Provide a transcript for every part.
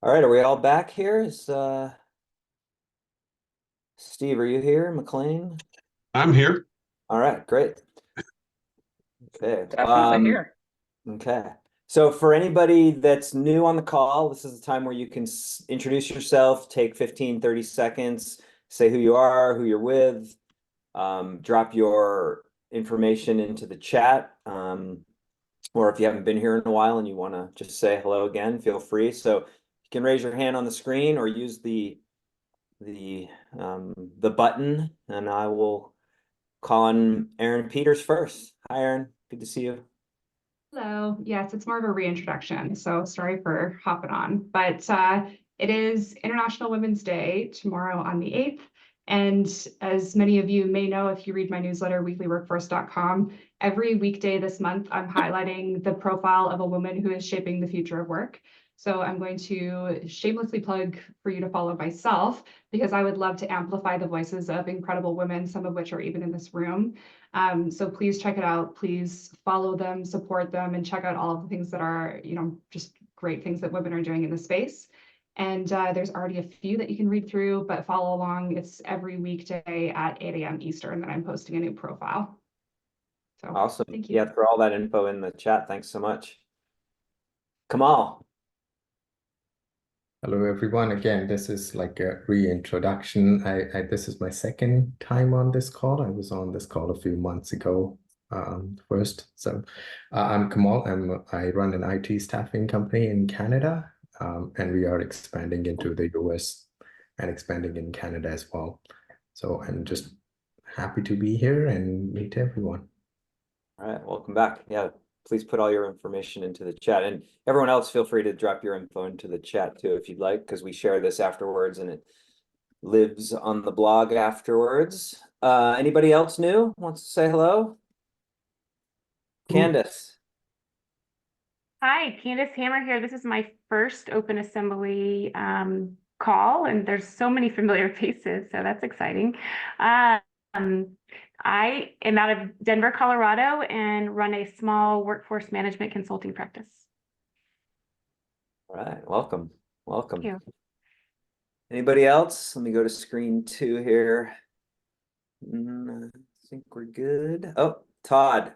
All right, are we all back here? Is Steve, are you here? McLean? I'm here. All right, great. Okay. Definitely here. Okay. So for anybody that's new on the call, this is the time where you can introduce yourself, take 15, 30 seconds, say who you are, who you're with, drop your information into the chat. Or if you haven't been here in a while and you want to just say hello again, feel free. So you can raise your hand on the screen or use the button, and I will call on Aaron Peters first. Hi, Aaron. Good to see you. Hello. Yes, it's more of a reintroduction, so sorry for hopping on. But it is International Women's Day tomorrow on the 8th. And as many of you may know, if you read my newsletter, weeklyworkforce.com, every weekday this month, I'm highlighting the profile of a woman who is shaping the future of work. So I'm going to shamelessly plug for you to follow myself, because I would love to amplify the voices of incredible women, some of which are even in this room. So please check it out. Please follow them, support them, and check out all of the things that are, just great things that women are doing in the space. And there's already a few that you can read through, but follow along. It's every weekday at 8 a.m. Eastern that I'm posting a new profile. So Awesome. thank you. Yeah, throw all that info in the chat. Thanks so much. Kamal. Hello, everyone. Again, this is like a reintroduction. This is my second time on this call. I was on this call a few months ago first. So I'm Kamal. I run an IT staffing company in Canada, and we are expanding into the US and expanding in Canada as well. So I'm just happy to be here and meet everyone. All right, welcome back. Yeah, please put all your information into the chat, and everyone else, feel free to drop your info into the chat too if you'd like, because we share this afterwards and it lives on the blog afterwards. Anybody else new wants to say hello? Candace. Hi, Candace Hammer here. This is my first Open Assembly call, and there's so many familiar faces, so that's exciting. I am out of Denver, Colorado, and run a small workforce management consulting practice. All right, welcome. Welcome. Thank you. Anybody else? Let me go to screen 2 here. I think we're good. Oh, Todd.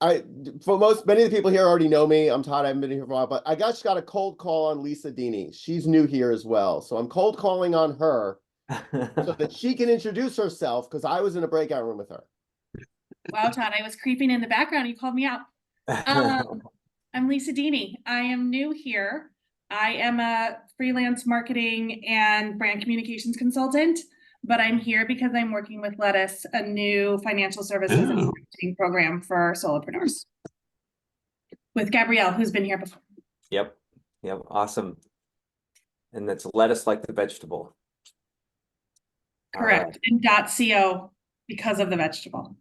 Many of the people here already know me. I'm Todd. I haven't been here for a while, but I just got a cold call on Lisa Dini. She's new here as well. So I'm cold calling on her so that she can introduce herself, because I was in a breakout room with her. Wow, Todd, I was creeping in the background. You called me out. I'm Lisa Dini. I am new here. I am a freelance marketing and brand communications consultant, but I'm here because I'm working with Lettuce, a new financial services and marketing program for solopreneurs, with Gabrielle, who's been here before. Yep, awesome. And that's lettuce like the vegetable. Correct. And .co because of the vegetable.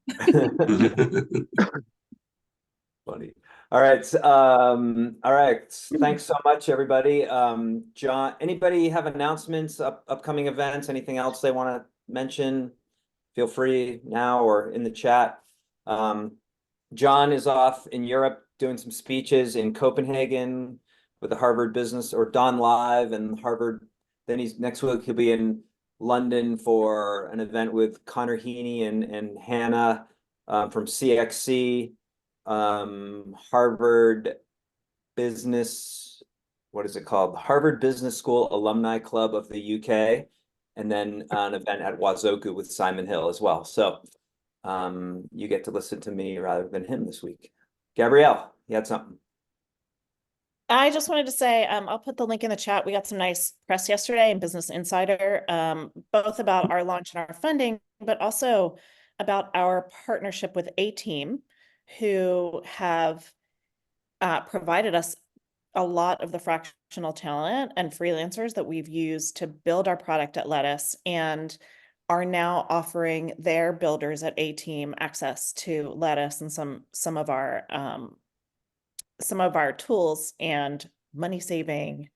Funny. All right. Thanks so much, everybody. John, anybody have announcements, upcoming events, anything else they want to mention? Feel free now or in the chat. John is off in Europe doing some speeches in Copenhagen with the Harvard Business, or Don Live and Harvard. Then next week he'll be in London for an event with Connor Heaney and Hannah from CXC. Harvard Business, what is it called? Harvard Business School Alumni Club of the UK, and then an event at Wazoku with Simon Hill as well. So you get to listen to me rather than him this week. Gabrielle, you had something. I just wanted to say, I'll put the link in the chat. We got some nice press yesterday in Business Insider, both about our launch and our funding, but also about our partnership with A-Team, who have provided us a lot of the fractional talent and freelancers that we've used to build our product at Lettuce, and are now offering their builders at A-Team access to Lettuce and some of our tools and money saving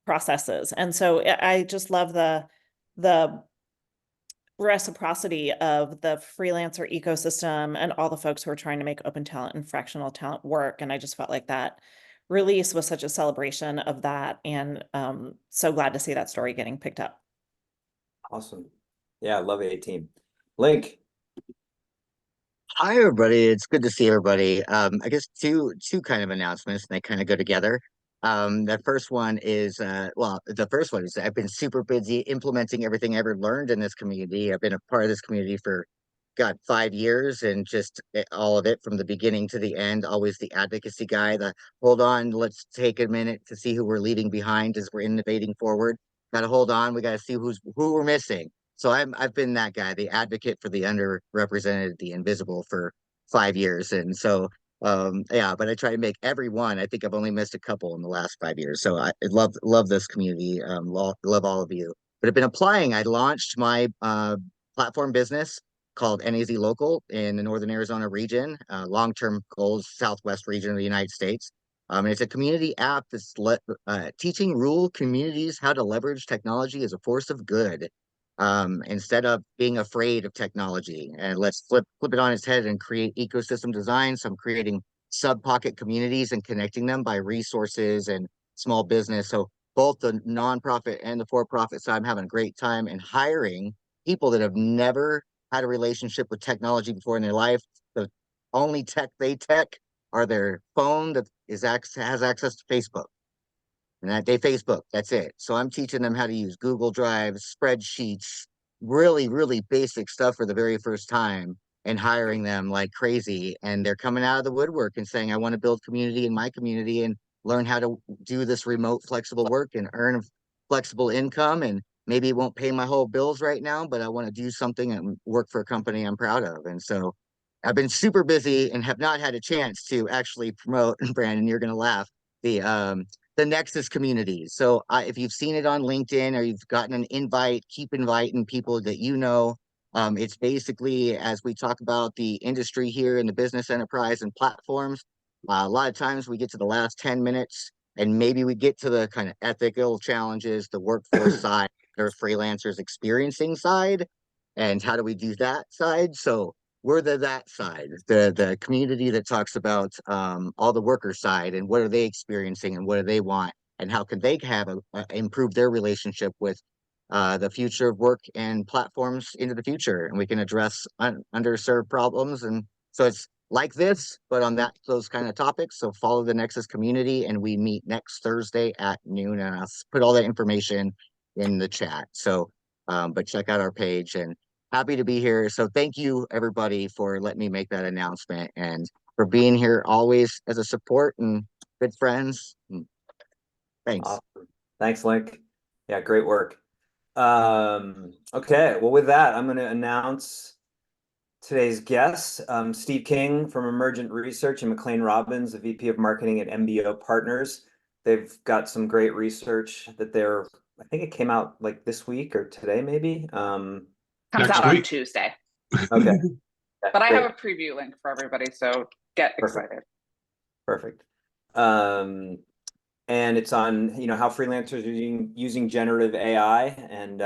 processes. And so I just love the reciprocity of the freelancer ecosystem and all the folks who are trying to make open talent and fractional talent work. And I just felt like that release was such a celebration of that. And so glad to see that story getting picked up. Awesome. Yeah, I love A-Team. Link. Hi, everybody. It's good to see everybody. I guess two kind of announcements, and they kind of go together. The first one is, the first one is I've been super busy implementing everything I ever learned in this community. I've been a part of this community for, God, 5 years, and just all of it from the beginning to the end. Always the advocacy guy. The hold on, let's take a minute to see who we're leaving behind as we're innovating forward. Got to hold on. We got to see who we're missing. So I've been that guy, the advocate for the underrepresented, the invisible for 5 years. And so yeah, but I try to make everyone. I think I've only missed a couple in the last 5 years. So I love this community. Love all of you. But I've been applying. I launched my platform business called NAZ Local in the Northern Arizona region, long-term goals, Southwest region of the United States. And it's a community app that's teaching rural communities how to leverage technology as a force of good. Instead of being afraid of technology, and let's flip it on its head and create ecosystem design. So I'm creating sub-pocket communities and connecting them by resources and small business. So both the nonprofit and the for-profit side, I'm having a great time and hiring people that have never had a relationship with technology before in their life. The only tech they are their phone that has access to Facebook. And that they Facebook, that's it. So I'm teaching them how to use Google Drive, spreadsheets, really, really basic stuff for the very first time, and hiring them like crazy. And they're coming out of the woodwork and saying, I want to build community in my community and learn how to do this remote flexible work and earn a flexible income. And maybe it won't pay my whole bills right now, but I want to do something and work for a company I'm proud of. And so I've been super busy and have not had a chance to actually promote, Brandon, you're going to laugh, the Nexus community. So if you've seen it on LinkedIn or you've gotten an invite, keep inviting people that you know. It's basically, as we talk about the industry here in the business enterprise and platforms, a lot of times we get to the last 10 minutes and maybe we get to the kind of ethical challenges, the workforce side, or freelancers experiencing side, and how do we do that side? So we're that side, the community that talks about all the worker side and what are they experiencing and what do they want and how can they have improve their relationship with the future of work and platforms into the future, and we can address underserved problems. And so it's like this, but on those kind of topics. So follow the Nexus community, and we meet next Thursday at noon, and I'll put all that information in the chat. So but check out our page, and happy to be here. So thank you, everybody, for letting me make that announcement and for being here always as a support and good friends. Thanks. Awesome. Thanks, Link. Yeah, great work. Okay, well, with that, I'm going to announce today's guest, Steve King from Emergent Research and McLean Robbins, the VP of Marketing at MBO Partners. They've got some great research that I think it came out like this week or today, maybe. Comes Next out week. on Tuesday. Okay. But I Great. have a preview link for everybody, so get excited. Perfect. And it's on, how freelancers are using generative AI, and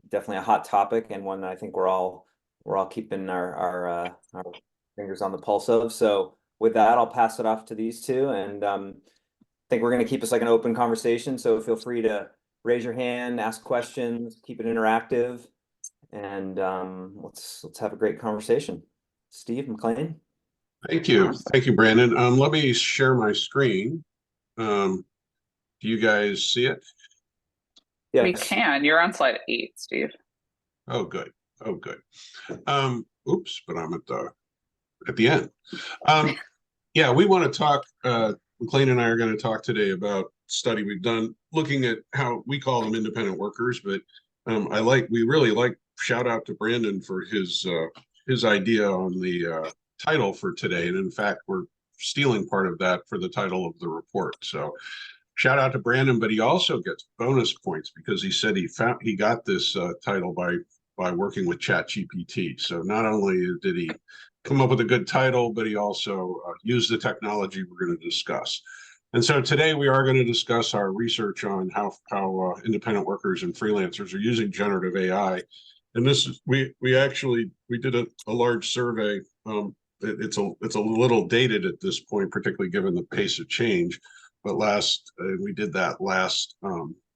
definitely a hot topic, and one that I think we're all keeping our fingers on the pulse of. So with that, I'll pass it off to these two, and I think we're going to keep this like an open conversation. So feel free to raise your hand, ask questions, keep it interactive, and let's have a great conversation. Steve, McLean. Thank you. Thank you, Brandon. Let me share my screen. Do you guys see it? Yes. We can. You're on slide 8, Steve. Oh, good. Oh, good. Oops, but I'm at the end. Yeah, we want to talk. McLean and I are going to talk today about study we've done looking at how we call them independent workers, but we really like shout out to Brandon for his idea on the title for today, and in fact, we're stealing part of that for the title of the report. So shout out to Brandon, but he also gets bonus points because he said he got this title by working with ChatGPT. So not only did he come up with a good title, but he also used the technology we're going to discuss. And so today we are going to discuss our research on how independent workers and freelancers are using generative AI. And this is we did a large survey. It's a little dated at this point, particularly given the pace of change. we did that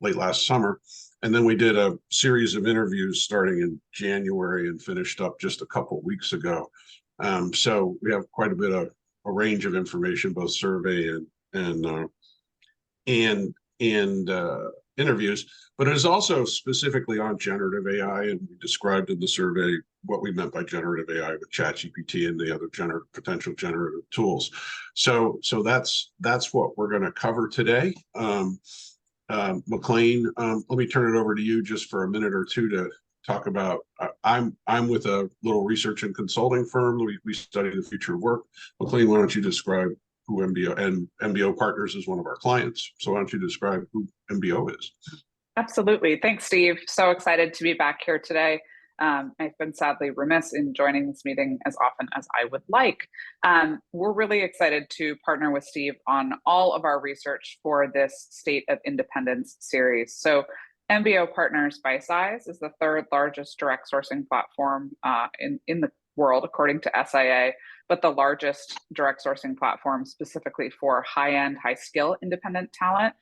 late last summer. And then we did a series of interviews starting in January and finished up just a couple of weeks ago. So we have quite a bit of a range of information, both survey and interviews, but it is also specifically on generative AI, and we described in the survey what we meant by generative AI with ChatGPT and the other potential generative tools. So that's what we're going to cover today. McLean, let me turn it over to you just for a minute or two to talk about. I'm with a little research and consulting firm. We study the future of work. McLean, why don't you describe who MBO Partners is one of our clients. So why don't you describe who MBO is? Absolutely. Thanks, Steve. So excited to be back here today. I've been sadly remiss in joining this meeting as often as I would like. We're really excited to partner with Steve on all of our research for this State of Independence series. So MBO Partners by size is the third largest direct sourcing platform in the world, according to SIA, but the largest direct sourcing platform specifically for high-end, high-skill independent talent.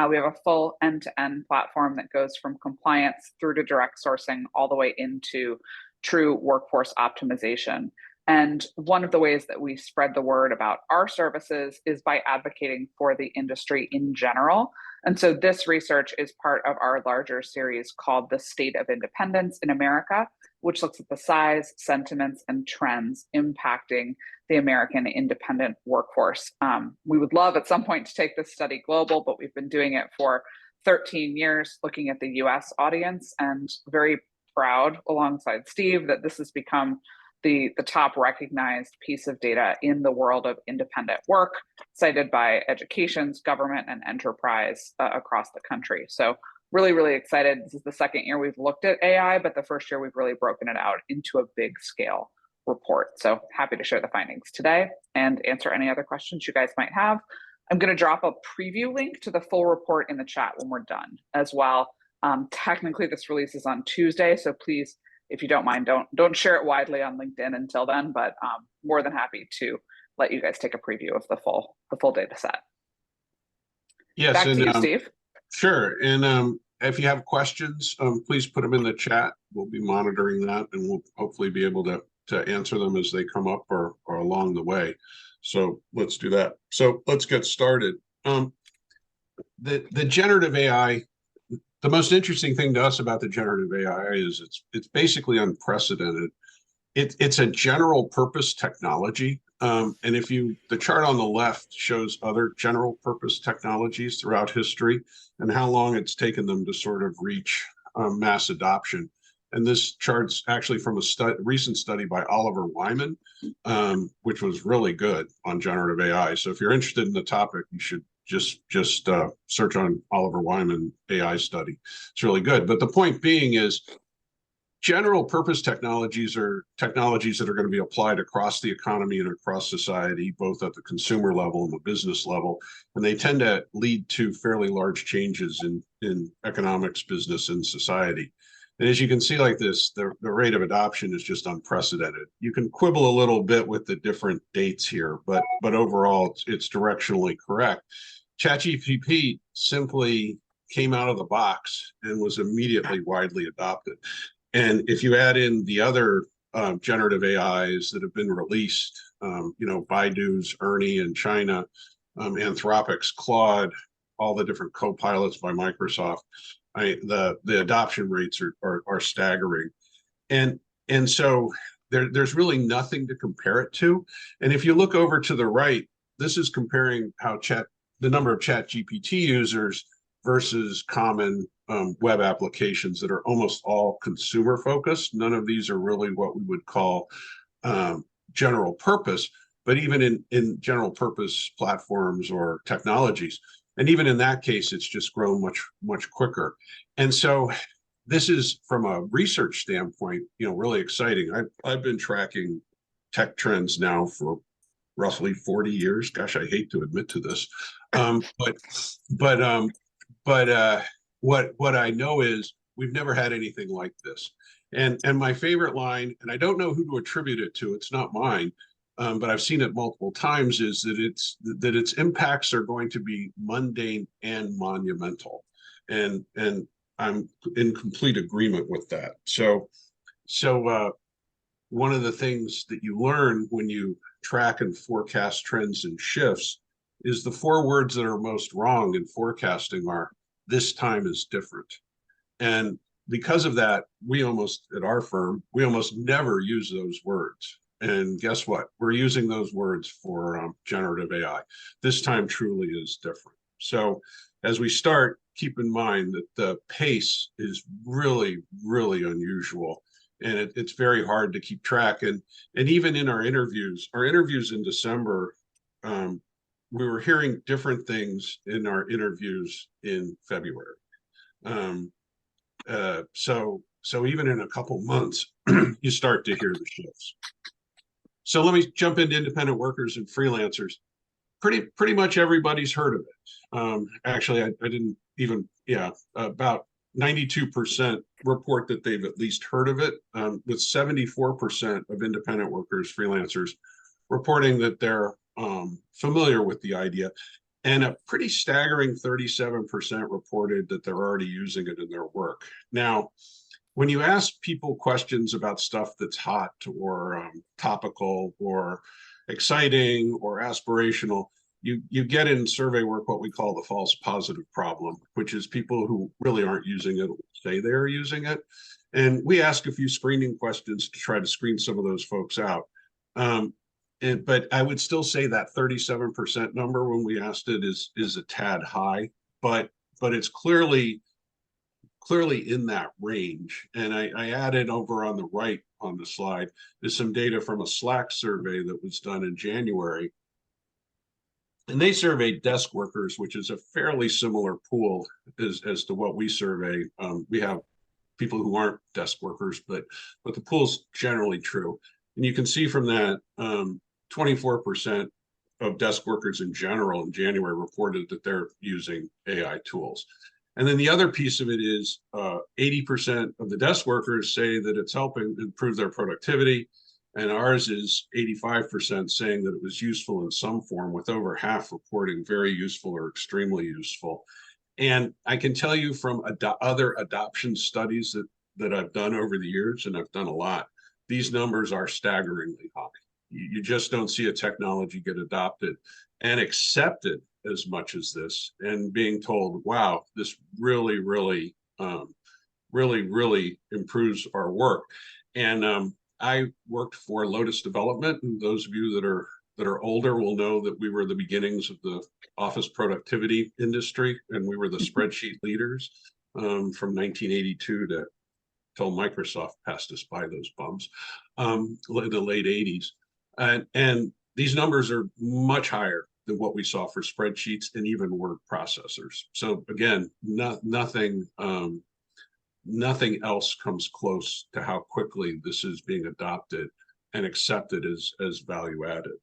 We have a full end-to-end platform that goes from compliance through to direct sourcing all the way into true workforce optimization. And one of the ways that we spread the word about our services is by advocating for the industry in general. And so this research is part of our larger series called The State of Independence in America, which looks at the size, sentiments, and trends impacting the American independent workforce. We would love at some point to take this study global, but we've been doing it for 13 years, looking at the US audience, and very proud alongside Steve that this has become the top recognized piece of data in the world of independent work, cited by educations, government, and enterprise across the country. So really, really excited. This is the second year we've looked at AI, but the first year we've really broken it out into a big scale report. So happy to share the findings today and answer any other questions you guys might have. I'm going to drop a preview link to the full report in the chat when we're done as well. Technically, this releases on Tuesday, so please, if you don't mind, don't share it widely on LinkedIn until then, but more than happy to let you guys take a preview of the full data set. Yes, back to you, Steve. Sure, and if you have questions, please put them in the chat. We'll be monitoring that, and we'll hopefully be able to answer them as they come up or along the way. So let's do that. So let's get started. The generative AI. The most interesting thing to us about the generative AI is it's basically unprecedented. It's a general purpose technology. And the chart on the left shows other general purpose technologies throughout history and how long it's taken them to sort of reach mass adoption. And this chart's actually from a recent study by Oliver Wyman, which was really good on generative AI. So if you're interested in the topic, you should just search on Oliver Wyman AI study. It's really good. But the point being is general purpose technologies are technologies that are going to be applied across the economy and across society, both at the consumer level and the business level. And they tend to lead to fairly large changes in economics, business, and society. And as you can see like this, the rate of adoption is just unprecedented. You can quibble a little bit with the different dates here, but overall it's directionally correct. ChatGPT simply came out of the box and was immediately widely adopted. And if you add in the other generative AIs that have been released, Baidu's Ernie in China, Anthropic's Claude, all the different co-pilots by Microsoft, the adoption rates are staggering. And so there's really nothing to compare it to. And if you look over to the right, this is comparing the number of ChatGPT users versus common web applications that are almost all consumer focused. None of these are really what we would call general purpose, but even in general purpose platforms or technologies. And even in that case, it's just grown much, much quicker. And so this is, from a research standpoint, really exciting. I've been tracking tech trends now for roughly 40 years. Gosh, I hate to admit to this. What I know is we've never had anything like this. And my favorite line, and I don't know who to attribute it to, it's not mine, but I've seen it multiple times, is that its impacts are going to be mundane and monumental, and I'm in complete agreement with that. So one of the things that you learn when you track and forecast trends and shifts is the 4 words that are most wrong in forecasting are "this time is different." And because of that, at our firm, we almost never use those words. And guess what? We're using those words for generative AI. This time truly is different. So as we start, keep in mind that the pace is really, really unusual. And it's very hard to keep track. And even in our interviews in December, we were hearing different things in our interviews in February. So even in a couple months, you start to hear the shifts. So let me jump into independent workers and freelancers. Pretty much everybody's heard of it. Actually, I didn't even, about 92% report that they've at least heard of it, with 74% of independent workers, freelancers, reporting that they're familiar with the idea. And a pretty staggering 37% reported that they're already using it in their work. Now, when you ask people questions about stuff that's hot or topical or exciting or aspirational, you get in survey work what we call the false positive problem, which is people who really aren't using it say they're using it. And we ask a few screening questions to try to screen some of those folks out. But I would still say that 37% number when we asked it is a tad high, but it's clearly in that range. And I added over on the right on the slide is some data from a Slack survey that was done in January. And they surveyed desk workers, which is a fairly similar pool as to what we survey. We have people who aren't desk workers, but the pool's generally true. And you can see from that 24% of desk workers in general in January reported that they're using AI tools. And then the other piece of it is 80% of the desk workers say that it's helping improve their productivity. And ours is 85% saying that it was useful in some form, with over half reporting very useful or extremely useful. And I can tell you from other adoption studies that I've done over the years, and I've done a lot, these numbers are staggeringly high. You just don't see a technology get adopted and accepted as much as this, and being told, wow, this really, really, really improves our work. And I worked for Lotus Development, and those of you that are older will know that we were the beginnings of the office productivity industry, and we were the spreadsheet leaders from 1982 till Microsoft passed us by, those bums, in the late 80s. And these numbers are much higher than what we saw for spreadsheets and even word processors. So again, nothing else comes close to how quickly this is being adopted and accepted as value added.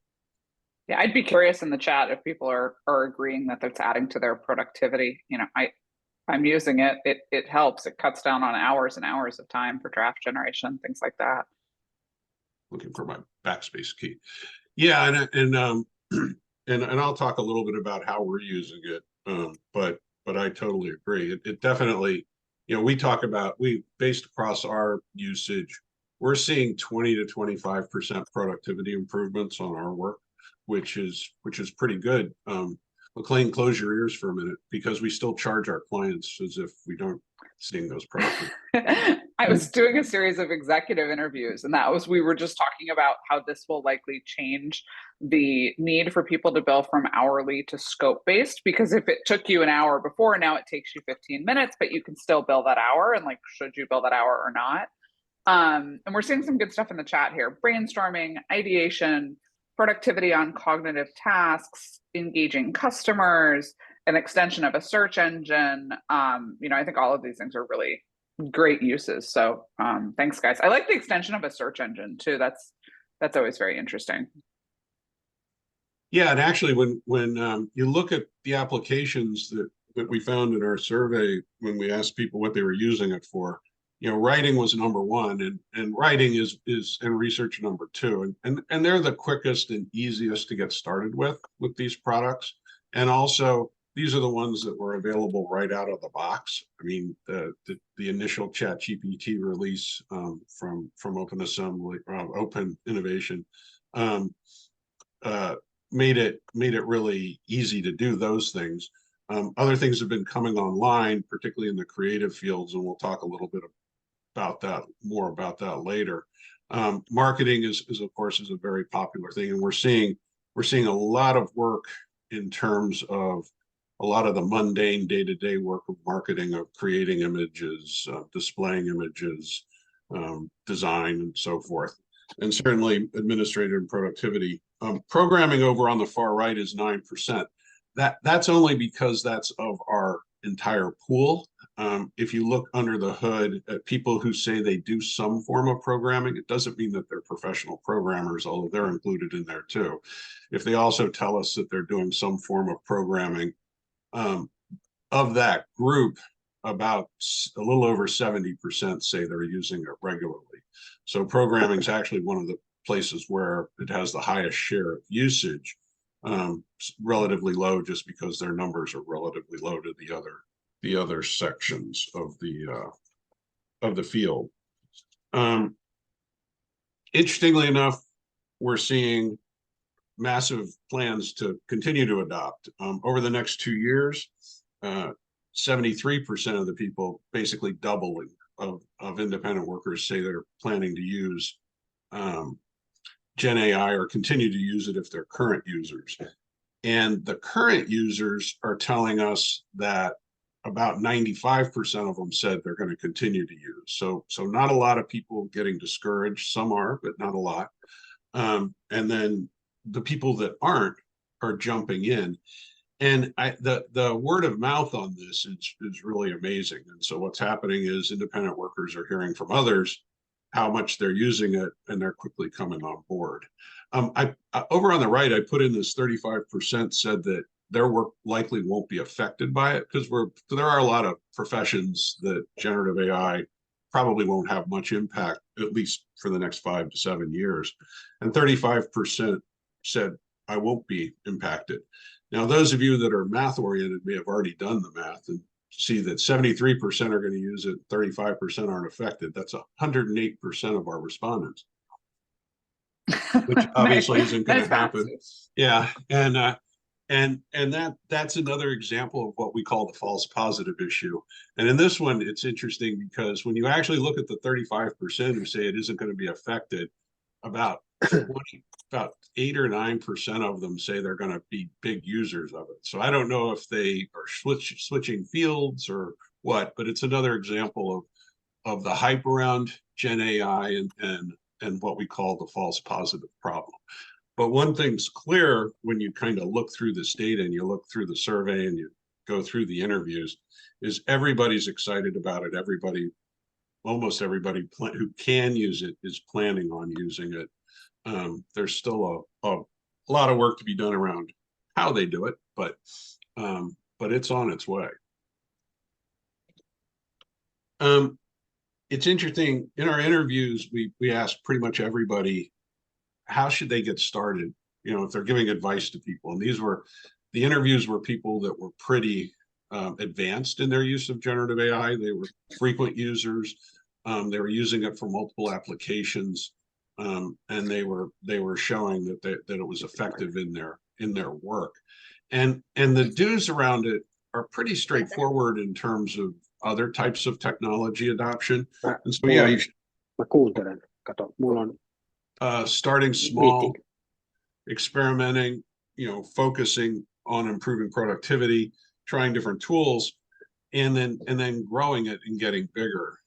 Yeah, I'd be curious in the chat if people are agreeing that it's adding to their productivity. I'm using it. It helps. It cuts down on hours and hours of time for draft generation, things like that. Looking for my backspace key. Yeah, and I'll talk a little bit about how we're using it. But I totally agree. It definitely, we based across our usage, we're seeing 20 to 25% productivity improvements on our work, which is pretty good. McLean, close your ears for a minute, because we still charge our clients as if we don't seeing those productivity. I was doing a series of executive interviews, and we were just talking about how this will likely change the need for people to bill from hourly to scope based, because if it took you an hour before, now it takes you 15 minutes, but you can still bill that hour. And should you bill that hour or not? And we're seeing some good stuff in the chat here: brainstorming, ideation, productivity on cognitive tasks, engaging customers, an extension of a search engine. I think all of these things are really great uses. So thanks, guys. I like the extension of a search engine too. That's always very interesting. Yeah, and actually, when you look at the applications that we found in our survey, when we asked people what they were using it for, writing was number one, and writing is and research number two, and they're the quickest and easiest to get started with these products. And also, these are the ones that were available right out of the box. I mean, the initial ChatGPT release from Open Innovation made it really easy to do those things. Other things have been coming online, particularly in the creative fields, and we'll talk a little bit more about that later. Marketing is of course a very popular thing, and we're seeing a lot of work in terms of a lot of the mundane day-to-day work of marketing, of creating images, displaying images, design, and so forth. And certainly administrative and productivity. Programming over on the far right is 9%. That's only because that's of our entire pool. If you look under the hood at people who say they do some form of programming, it doesn't mean that they're professional programmers, although they're included in there too. If they also tell us that they're doing some form of programming, of that group, about a little over 70% say they're using it regularly. So programming is actually one of the places where it has the highest share of usage. Relatively low just because their numbers are relatively low to the other sections of the field. Interestingly enough, we're seeing massive plans to continue to adopt. Over the next 2 years, 73% of the people, basically doubling of independent workers, say they're planning to use Gen AI or continue to use it if they're current users. And the current users are telling us that about 95% of them said they're going to continue to use. So not a lot of people getting discouraged. Some are, but not a lot. And then the people that aren't are jumping in. And the word of mouth on this is really amazing. And so what's happening is independent workers are hearing from others how much they're using it, and they're quickly coming on board. Over on the right, I put in this 35% said that their work likely won't be affected by it, because there are a lot of professions that generative AI probably won't have much impact, at least for the next 5 to 7 years. And 35% said, I won't be impacted. Now, those of you that are math oriented may have already done the math and see that 73% are going to use it, 35% aren't affected. That's 108% of our respondents, which obviously isn't going to happen. Yeah, and that's another example of what we call the false positive issue. And in this one, it's interesting because when you actually look at the 35% who say it isn't going to be affected, about 8 or 9% of them say they're going to be big users of it. So I don't know if they are switching fields or what, but it's another example of the hype around Gen AI and what we call the false positive problem. But one thing's clear when you kind of look through this data and you look through the survey and you go through the interviews, is everybody's excited about it. Almost everybody who can use it is planning on using it. There's still a lot of work to be done around how they do it, but it's on its way. It's interesting, in our interviews, we asked pretty much everybody, how should they get started? If they're giving advice to people. And the interviews were people that were pretty advanced in their use of generative AI. They were frequent users. They were using it for multiple applications. And they were showing that it was effective in their work. And the do's around it are pretty straightforward in terms of other types of technology adoption. And so yeah, starting small, experimenting, focusing on improving productivity, trying different tools, and then growing it and getting bigger.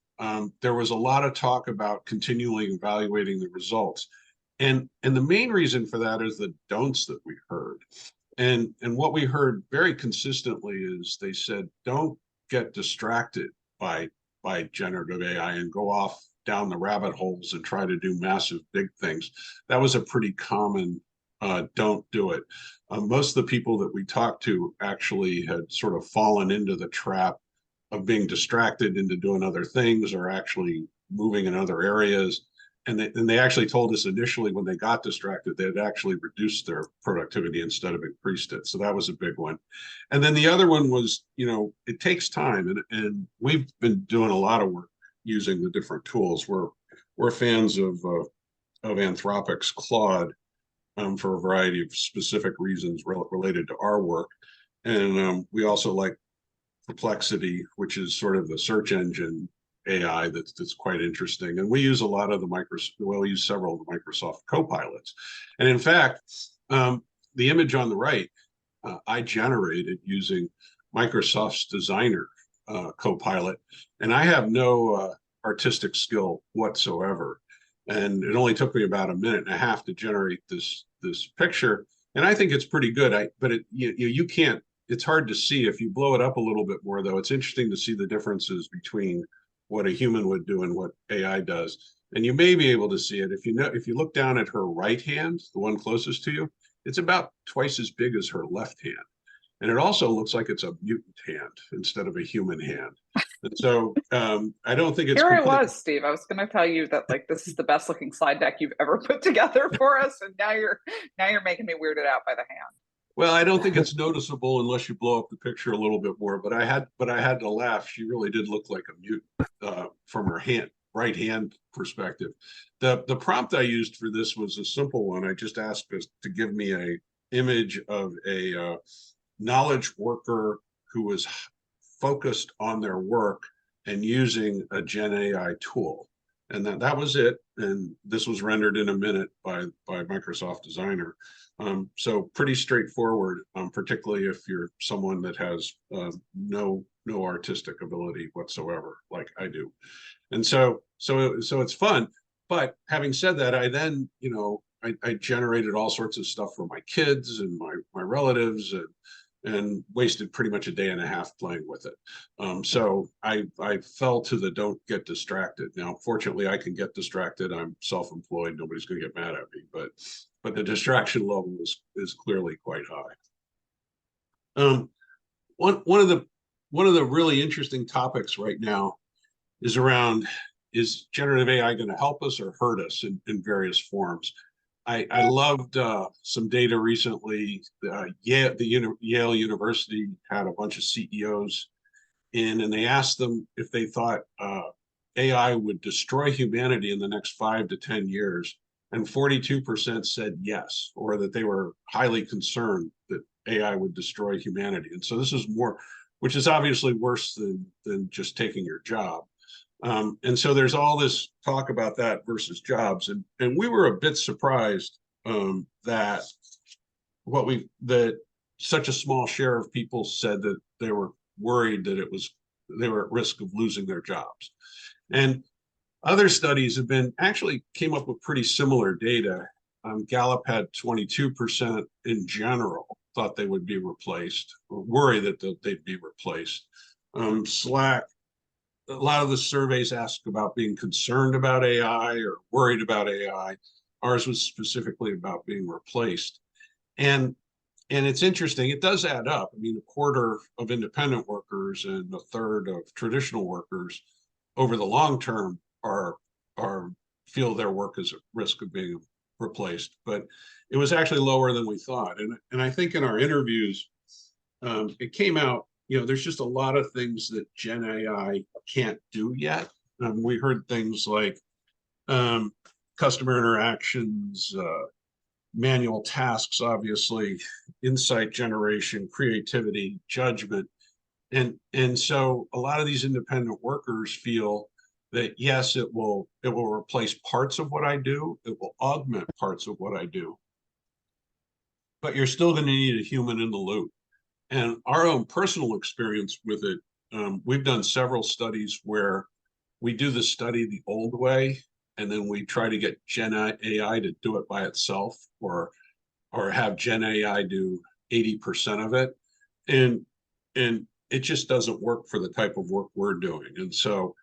There was a lot of talk about continually evaluating the results. And the main reason for that is the don'ts that we heard. And what we heard very consistently is they said, don't get distracted by generative AI and go off down the rabbit holes and try to do massive big things. That was a pretty common don't do it. Most of the people that we talked to actually had sort of fallen into the trap being distracted into doing other things or actually moving in other areas. And they actually told us initially when they got distracted, they had actually reduced their productivity instead of increased it. So that was a big one. And then the other one was, it takes time. And we've been doing a lot of work using the different tools. We're fans of Anthropic's Claude for a variety of specific reasons related to our work. And we also like Perplexity, which is sort of the search engine AI that's quite interesting. And we use a lot of we use several of the Microsoft Copilots. And in fact, the image on the right, I generated using Microsoft's Designer Copilot, and I have no artistic skill whatsoever. And it only took me about a minute and a half to generate this picture. And I think it's pretty good. But you can't, it's hard to see. If you blow it up a little bit more, though, it's interesting to see the differences between what a human would do and what AI does. And you may be able to see it if you look down at her right hand, the one closest to you, it's about twice as big as her left hand. And it also looks like it's a mutant hand instead of a human hand. And so I don't think it's Here it was, Steve. I was going to tell you that this is the best looking slide deck you've ever put together for us, and now you're making me weirded out by the hand. Well, I don't think it's noticeable unless you blow up the picture a little bit more. But I had to laugh. She really did look like a mutant from her right hand perspective. The prompt I used for this was a simple one. I just asked us to give me a image of a knowledge worker who was focused on their work and using a Gen AI tool. And that was it. And this was rendered in a minute by Microsoft Designer. So pretty straightforward, particularly if you're someone that has no artistic ability whatsoever, like I do. And so it's fun. But having said that, I then, I generated all sorts of stuff for my kids and my relatives, and wasted pretty much a day and a half playing with it. So I fell to the don't get distracted. Now, fortunately, I can get distracted. I'm self-employed. Nobody's going to get mad at me, but the distraction level is clearly quite high. One of the really interesting topics right now is generative AI going to help us or hurt us in various forms? I loved some data recently. Yale University had a bunch of CEOs in, and they asked them if they thought AI would destroy humanity in the next 5 to 10 years. And 42% said yes, or that they were highly concerned that AI would destroy humanity. And so this is more, which is obviously worse than just taking your job. And so there's all this talk about that versus jobs. And we were a bit surprised that such a small share of people said that they were worried that they were at risk of losing their jobs. And other studies actually came up with pretty similar data. Gallup had 22% in general thought they would be replaced, or worry that they'd be replaced. Slack, a lot of the surveys asked about being concerned about AI or worried about AI. Ours was specifically about being replaced. And it's interesting, it does add up. I mean, a quarter of independent workers and a third of traditional workers over the long term feel their work is at risk of being replaced. But it was actually lower than we thought. And I think in our interviews, it came out, there's just a lot of things that Gen AI can't do yet. We heard things like customer interactions, manual tasks, obviously, insight generation, creativity, judgment. And so a lot of these independent workers feel that, yes, it will replace parts of what I do. It will augment parts of what I do. But you're still going to need a human in the loop. And our own personal experience with it, we've done several studies where we do the study the old way, and then we try to get Gen AI to do it by itself, or have Gen AI do 80% of it. And it just doesn't work for the type of work we're doing. And so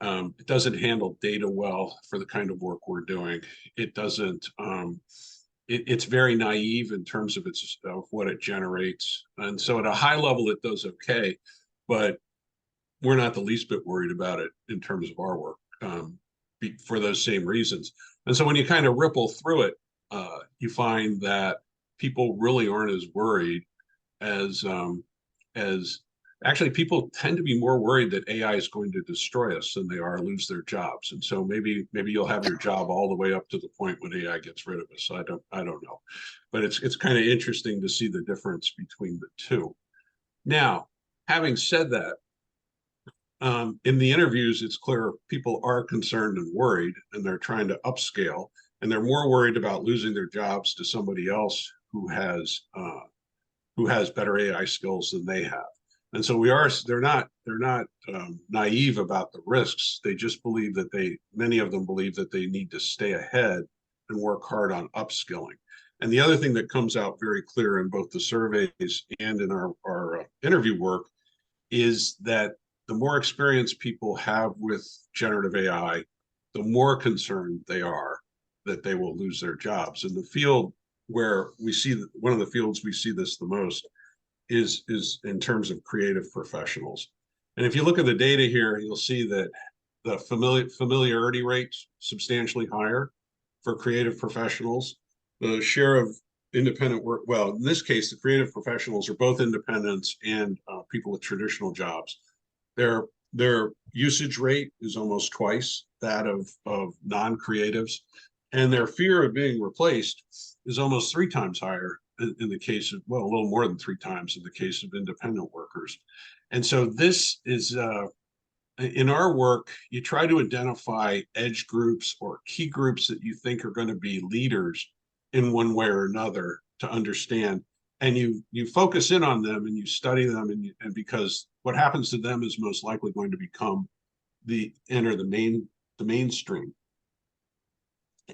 it doesn't handle data well for the kind of work we're doing. It doesn't, it's very naive in terms of what it generates. And so at a high level, it does okay. But we're not the least bit worried about it in terms of our work, for those same reasons. And so when you kind of ripple through it, you find that people really aren't as worried as actually people tend to be more worried that AI is going to destroy us than they are lose their jobs. And so maybe you'll have your job all the way up to the point when AI gets rid of us. I don't know, but it's kind of interesting to see the difference between the two. Now, having said that, in the interviews, it's clear people are concerned and worried, and they're trying to upscale, and they're more worried about losing their jobs to somebody else who has better AI skills than they have. And so they're not naive about the risks. They just believe that many of them believe that they need to stay ahead and work hard on upskilling. And the other thing that comes out very clear in both the surveys and in our interview work is that the more experience people have with generative AI, the more concerned they are that they will lose their jobs. And the field where we see one of the fields we see this the most is in terms of creative professionals. And if you look at the data here, you'll see that the familiarity rate's substantially higher for creative professionals. The share of independent work, well, in this case, the creative professionals are both independents and people with traditional jobs. Their usage rate is almost twice that of non-creatives, and their fear of being replaced is almost 3 times higher in the case of, well, a little more than 3 times in the case of independent workers. And so this is, in our work, you try to identify edge groups or key groups that you think are going to be leaders in one way or another to understand. And you focus in on them and you study them, and because what happens to them is most likely going to enter the mainstream.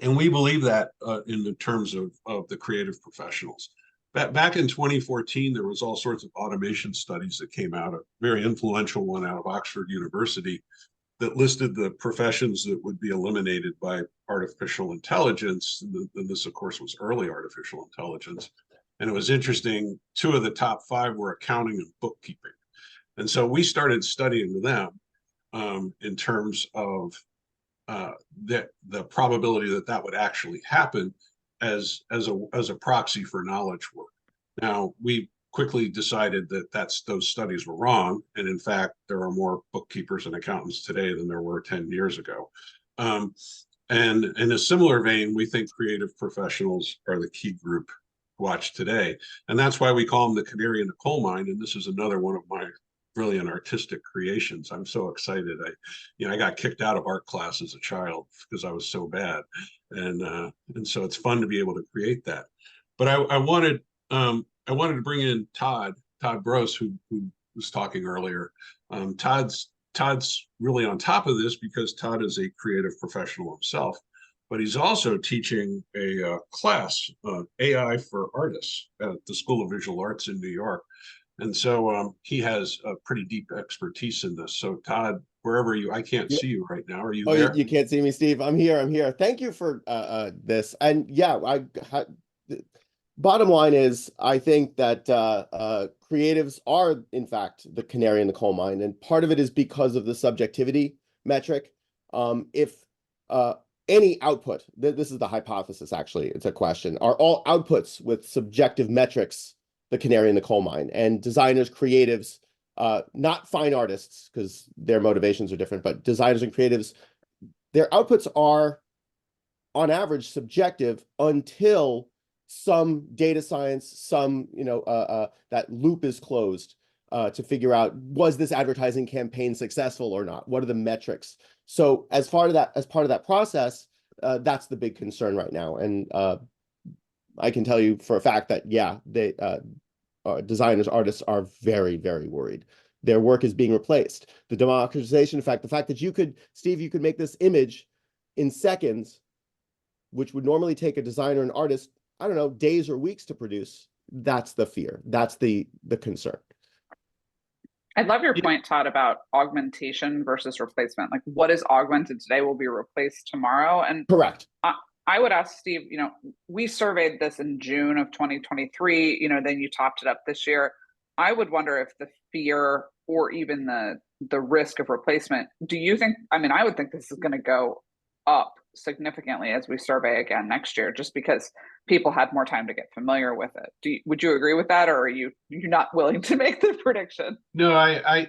And we believe that in the terms of the creative professionals. Back in 2014, there was all sorts of automation studies that came out, a very influential one out of Oxford University that listed the professions that would be eliminated by artificial intelligence. And this, of course, was early artificial intelligence. And it was interesting, 2 of the top 5 were accounting and bookkeeping. And so we started studying them in terms of the probability that would actually happen as a proxy for knowledge work. Now, we quickly decided that those studies were wrong, and in fact, there are more bookkeepers and accountants today than there were 10 years ago. And in a similar vein, we think creative professionals are the key group to watch today, and that's why we call them the canary in the coal mine. And this is another one of my brilliant artistic creations. I'm so excited. I got kicked out of art class as a child because I was so bad, and so it's fun to be able to create that. But I wanted to bring in Todd Brose, who was talking earlier. Todd's really on top of this because Todd is a creative professional himself, but he's also teaching a class, AI for Artists at the School of Visual Arts in New York. And so he has a pretty deep expertise in this. So Todd, wherever I can't see you right now. Are you there? You can't see me, Steve. I'm here. Thank you for this. And yeah, bottom line is, I think that creatives are, in fact, the canary in the coal mine. And part of it is because of the subjectivity metric. If any output, this is the hypothesis, actually, it's a question, are all outputs with subjective metrics the canary in the coal mine? And designers, creatives, not fine artists, because their motivations are different, but designers and creatives, their outputs are, on average, subjective until some data science, that loop is closed to figure out, was this advertising campaign successful or not? What are the metrics? So as part of that process, that's the big concern right now. And I can tell you for a fact that, yeah, designers, artists are very, very worried. Their work is being replaced. The democratization, in fact, the fact that Steve, you could make this image in seconds, which would normally take a designer and artist, I don't know, days or weeks to produce. That's the fear. That's the concern. I love your point, Todd, about augmentation versus replacement. Like, what is augmented today will be replaced tomorrow. And correct. I would ask Steve, we surveyed this in June of 2023, then you topped it up this year. I would wonder if the fear or even the risk of replacement, do you think, I mean, I would think this is going to go up significantly as we survey again next year, just because people had more time to get familiar with it. Would you agree with that, or are you're not willing to make the prediction? No, I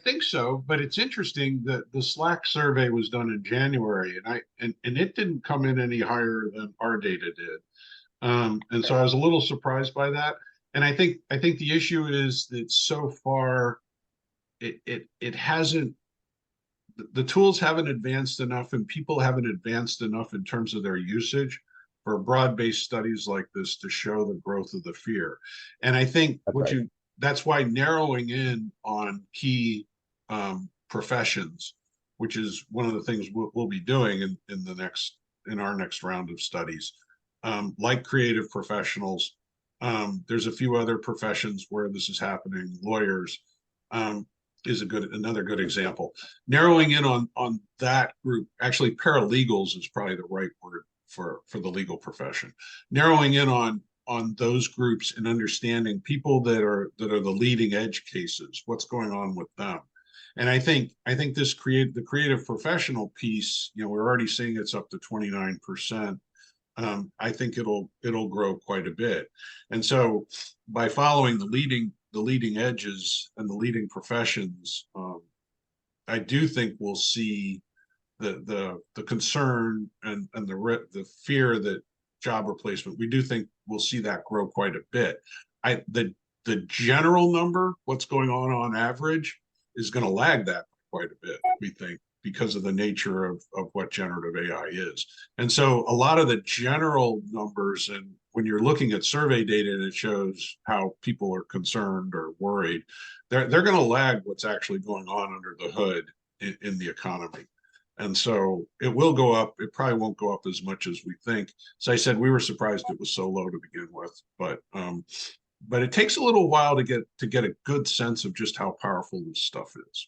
think so, but it's interesting that the Slack survey was done in January, and it didn't come in any higher than our data did. And so I was a little surprised by that. And I think the issue is that so far it hasn't, the tools haven't advanced enough and people haven't advanced enough in terms of their usage for broad-based studies like this to show the growth of the fear. And I think that's why narrowing in on key professions, which is one of the things we'll be doing in our next round of studies, like creative professionals. There's a few other professions where this is happening. Lawyers is another good example. Narrowing in on that group, actually paralegals is probably the right word for the legal profession. Narrowing in on those groups and understanding people that are the leading edge cases, what's going on with them. And I think this the creative professional piece, we're already seeing it's up to 29%. I think it'll grow quite a bit. And so by following the leading edges and the leading professions, I do think we'll see the concern and the fear that job replacement, we do think we'll see that grow quite a bit. The general number, what's going on average, is going to lag that quite a bit, we think, because of the nature of what generative AI is. And so a lot of the general numbers, and when you're looking at survey data and it shows how people are concerned or worried, they're going to lag what's actually going on under the hood in the economy. And so it will go up. It probably won't go up as much as we think. So I said we were surprised it was so low to begin with, but it takes a little while to get a good sense of just how powerful this stuff is.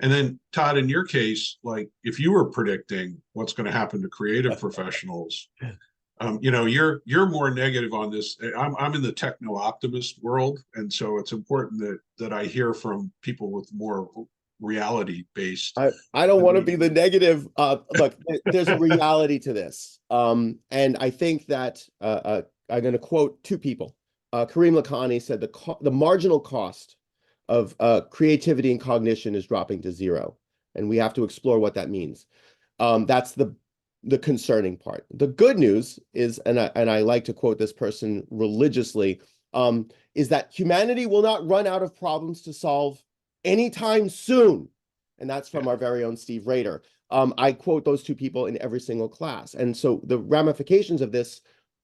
And then Todd, in your case, like if you were predicting what's going to happen to creative professionals, you're more negative on this. I'm in the techno optimist world, and so it's important that I hear from people with more reality based. I don't want to be the negative. Look, there's a reality to this, and I think that I'm going to quote two people. Kareem Lakhani said the marginal cost of creativity and cognition is dropping to zero, and we have to explore what that means. That's the concerning part. The good news is, and I like to quote this person religiously, is that humanity will not run out of problems to solve anytime soon. And that's from our very own Steve Rader. I quote those two people in every single class. And so the ramifications of this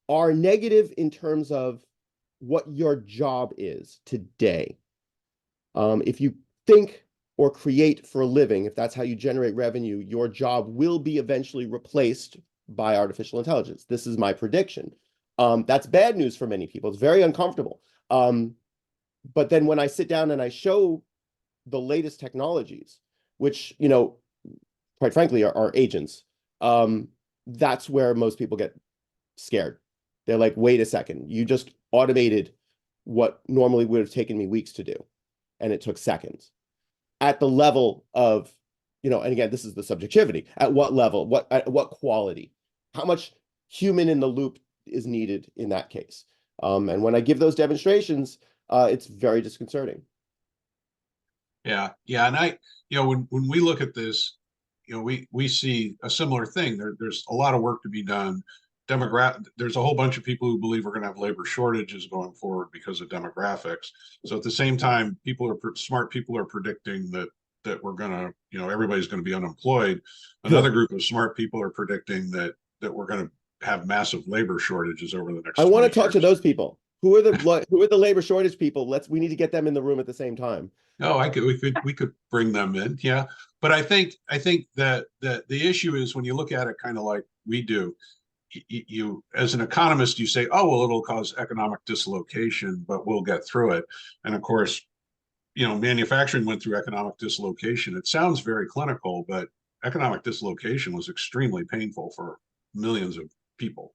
are negative in terms of what your job is today. If you think or create for a living, if that's how you generate revenue, your job will be eventually replaced by artificial intelligence. This is my prediction. That's bad news for many people. It's very uncomfortable. But then when I sit down and I show the latest technologies, which, quite frankly, are agents, that's where most people get scared. They're like, wait a second, you just automated what normally would have taken me weeks to do, and it took seconds. At the level of, and again, this is the subjectivity. At what level? At what quality? How much human in the loop is needed in that case? And when I give those demonstrations, it's very disconcerting. Yeah. And when we look at this, we see a similar thing. There's a lot of work to be done. There's a whole bunch of people who believe we're going to have labor shortages going forward because of demographics. So at the same time, smart people are predicting that we're going to, everybody's going to be unemployed. Another group of smart people are predicting that we're going to have massive labor shortages over the next. I want to talk to those people. Who are the labor shortage people? We need to get them in the room at the same time. Oh, we could bring them in. Yeah. But I think that the issue is when you look at it kind of like we do, you as an economist, you say, oh, well, it'll cause economic dislocation, but we'll get through it. And of course, manufacturing went through economic dislocation. It sounds very clinical, but economic dislocation was extremely painful for millions of people.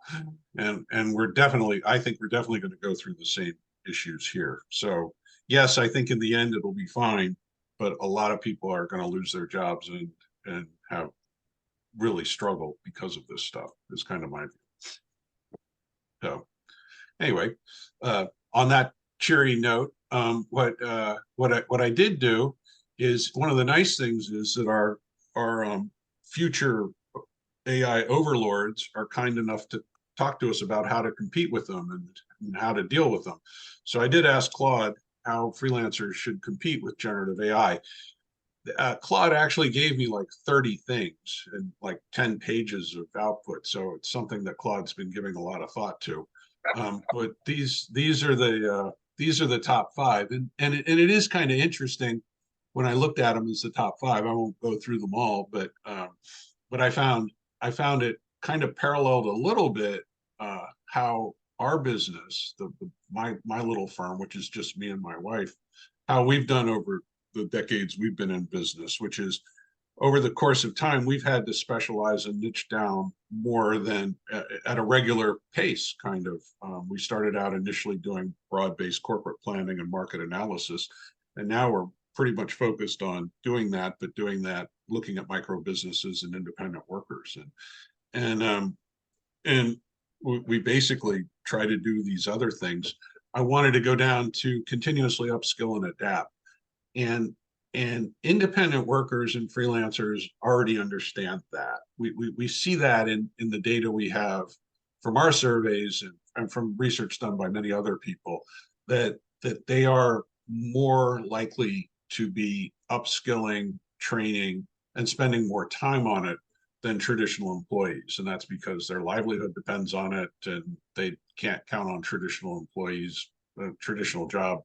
And I think we're definitely going to go through the same issues here. So yes, I think in the end it'll be fine, but a lot of people are going to lose their jobs and have really struggled because of this stuff. Is kind of my view. So anyway, on that cheery note, what I did do is, one of the nice things is that our future AI overlords are kind enough to talk to us about how to compete with them and how to deal with them. So I did ask Claude how freelancers should compete with generative AI. Claude actually gave me like 30 things and like 10 pages of output. So it's something that Claude's been giving a lot of thought to. But these are the top 5, and it is kind of interesting when I looked at them as the top 5. I won't go through them all, but I found it kind of paralleled a little bit how our business, my little firm, which is just me and my wife, how we've done over the decades we've been in business, which is, over the course of time, we've had to specialize and niche down more than at a regular pace, kind of. We started out initially doing broad-based corporate planning and market analysis, and now we're pretty much focused on doing that, but doing that looking at micro businesses and independent workers. And we basically try to do these other things. I wanted to go down to continuously upskill and adapt. And independent workers and freelancers already understand that. We see that in the data we have from our surveys and from research done by many other people, that they are more likely to be upskilling, training, and spending more time on it than traditional employees. And that's because their livelihood depends on it, and they can't count on traditional employees, traditional job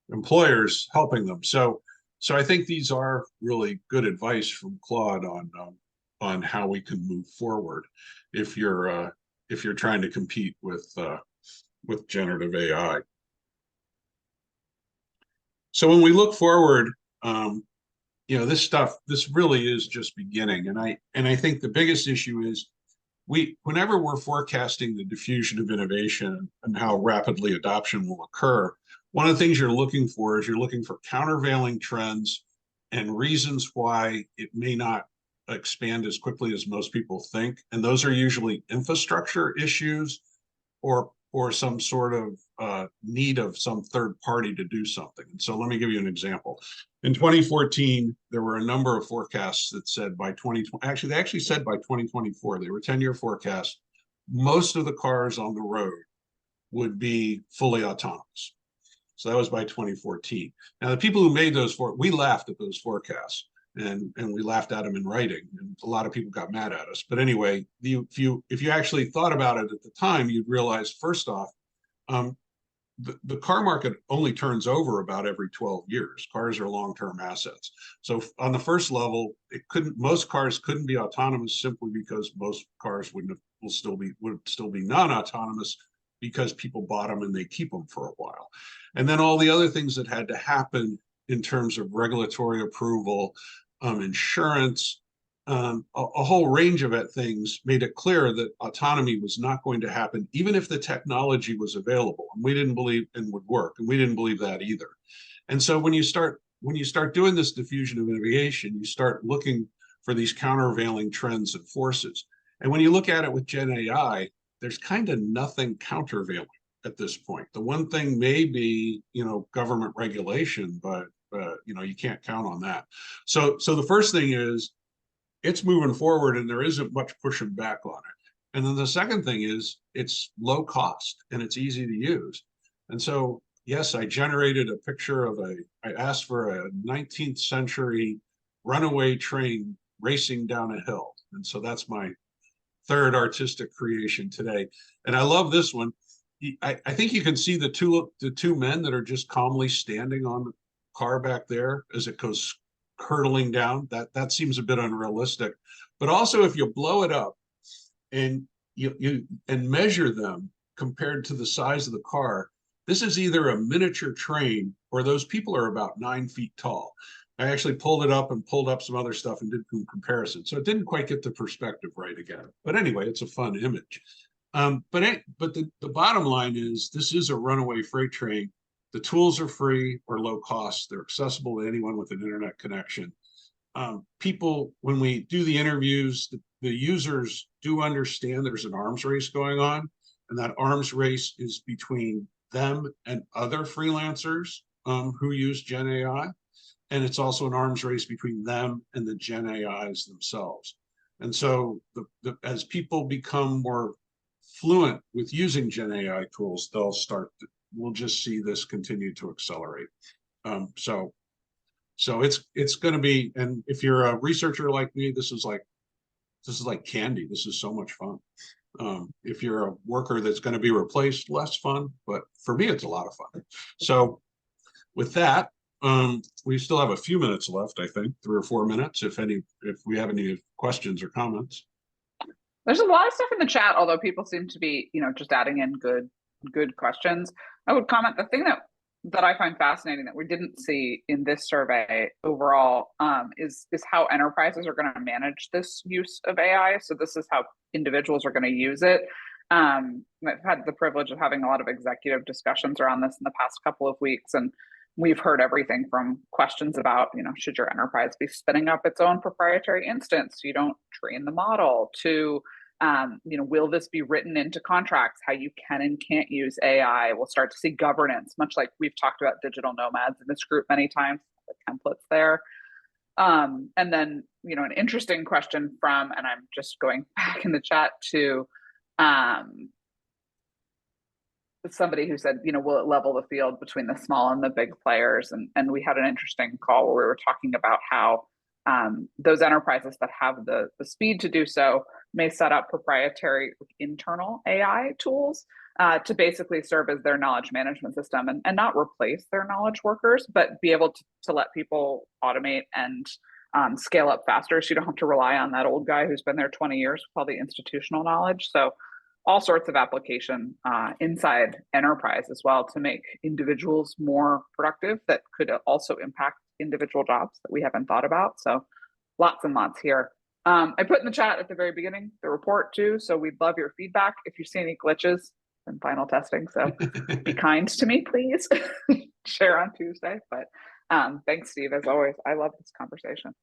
employers helping them. So I think these are really good advice from Claude on how we can move forward if you're trying to compete with generative AI. So when we look forward, this really is just beginning, and I think the biggest issue is, whenever we're forecasting the diffusion of innovation and how rapidly adoption will occur, one of the things you're looking for countervailing trends and reasons why it may not expand as quickly as most people think. And those are usually infrastructure issues or some sort of need of some third party to do something. And so let me give you an example. In 2014, there were a number of forecasts that said by 2020, they actually said by 2024, they were 10-year forecasts, most of the cars on the road would be fully autonomous. So that was by 2014. Now, the people who made we laughed at those forecasts, and we laughed at them in writing, and a lot of people got mad at us. But anyway, if you actually thought about it at the time, you'd realize, first off, the car market only turns over about every 12 years. Cars are long-term assets. So on the first level, most cars couldn't be autonomous, simply because most cars would still be non-autonomous, because people bought them and they keep them for a while. And then all the other things that had to happen in terms of regulatory approval, insurance, a whole range of things made it clear that autonomy was not going to happen, even if the technology was available. And we didn't believe and would work, and we didn't believe that either. And so when you start doing this diffusion of innovation, you start looking for these countervailing trends and forces. And when you look at it with Gen AI, there's kind of nothing countervailing at this point. The one thing may be, government regulation, but you can't count on that. So the first thing is, it's moving forward, and there isn't much pushing back on it. And then the second thing is, it's low cost and it's easy to use. And so, yes, I generated a picture I asked for a 19th century runaway train racing down a hill. And so that's my third artistic creation today. And I love this one. I think you can see the two men that are just calmly standing on the car back there as it goes hurtling down. That seems a bit unrealistic. But also, if you blow it up and you measure them compared to the size of the car, this is either a miniature train or those people are about 9 feet tall. I actually pulled it up and pulled up some other stuff and did some comparison. So it didn't quite get the perspective right again. But anyway, it's a fun image. But the bottom line is, this is a runaway freight train, The tools are free or low cost. They're accessible to anyone with an internet connection. People, when we do the interviews, the users do understand there's an arms race going on, and that arms race is between them and other freelancers who use Gen AI. And it's also an arms race between them and the Gen AIs themselves. And so as people become more fluent with using Gen AI tools, we'll just see this continue to accelerate. So it's going to be, and if you're a researcher like me, this is like candy. This is so much fun. If you're a worker that's going to be replaced, less fun, but for me, it's a lot of fun. So with that, we still have a few minutes left, I think, 3 or 4 minutes, if we have any questions or comments. There's a lot of stuff in the chat, although people seem to be, just adding in good questions. I would comment, the thing that I find fascinating that we didn't see in this survey overall is how enterprises are going to manage this use of AI. So this is how individuals are going to use it. I've had the privilege of having a lot of executive discussions around this in the past couple of weeks, and we've heard everything from questions about, should your enterprise be spinning up its own proprietary instance so you don't train the model, to will this be written into contracts, how you can and can't use AI? We'll start to see governance, much like we've talked about digital nomads in this group many times, the templates there. And then, an interesting question from, and I'm just going back in the chat to somebody who said, will it level the field between the small and the big players? And we had an interesting call where we were talking about how those enterprises that have the speed to do so may set up proprietary internal AI tools to basically serve as their knowledge management system and not replace their knowledge workers, but be able to let people automate and scale up faster, so you don't have to rely on that old guy who's been there 20 years with all the institutional knowledge. So all sorts of application inside enterprise as well to make individuals more productive that could also impact individual jobs that we haven't thought about. So lots and lots here. I put in the chat at the very beginning the report too, so we'd love your feedback. If you see any glitches in final testing, so be kind to me, please. Share on Tuesday. But thanks, Steve, as always. I love this conversation.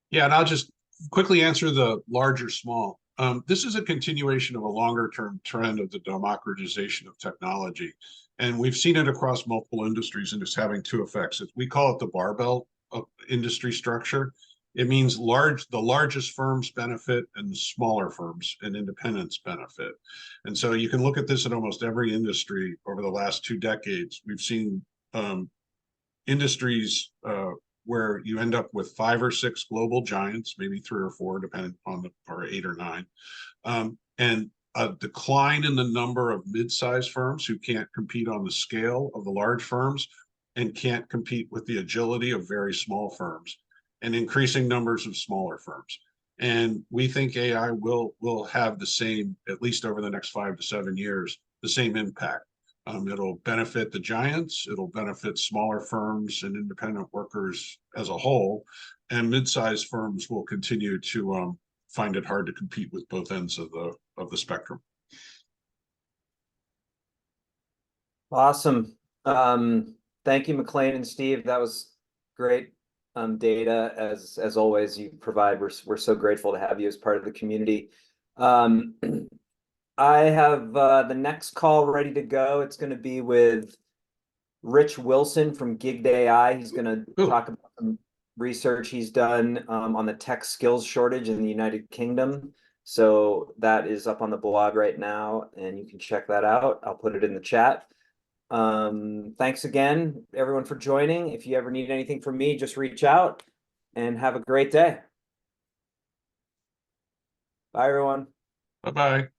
Yeah, and I'll just quickly answer the large or small. This is a continuation of a longer term trend of the democratization of technology. And we've seen it across multiple industries, and it's having 2 effects. We call it the barbell of industry structure. It means the largest firms benefit and the smaller firms and independents benefit. And so you can look at this in almost every industry over the last 2 decades. We've seen industries where you end up with 5 or 6 global giants, maybe 3 or 4, depending on or 8 or 9, and a decline in the number of mid-sized firms who can't compete on the scale of the large firms and can't compete with the agility of very small firms, and increasing numbers of smaller firms. And we think AI will have the same, at least over the next 5 to 7 years, the same impact. It'll benefit the giants, it'll benefit smaller firms and independent workers as a whole, and mid-sized firms will continue to find it hard to compete with both ends of the spectrum. Awesome. Thank you, McLean and Steve. That was great data as always you provide. We're so grateful to have you as part of the community. I have the next call ready to go. It's going to be with Rich Wilson from Gigged AI. He's going to talk about some research he's done on the tech skills shortage in the United Kingdom. So that is up on the blog right now, and you can check that out. I'll put it in the chat. Thanks again, everyone, for joining. If you ever need anything from me, just reach out, and have a great day. Bye, everyone. Bye-bye.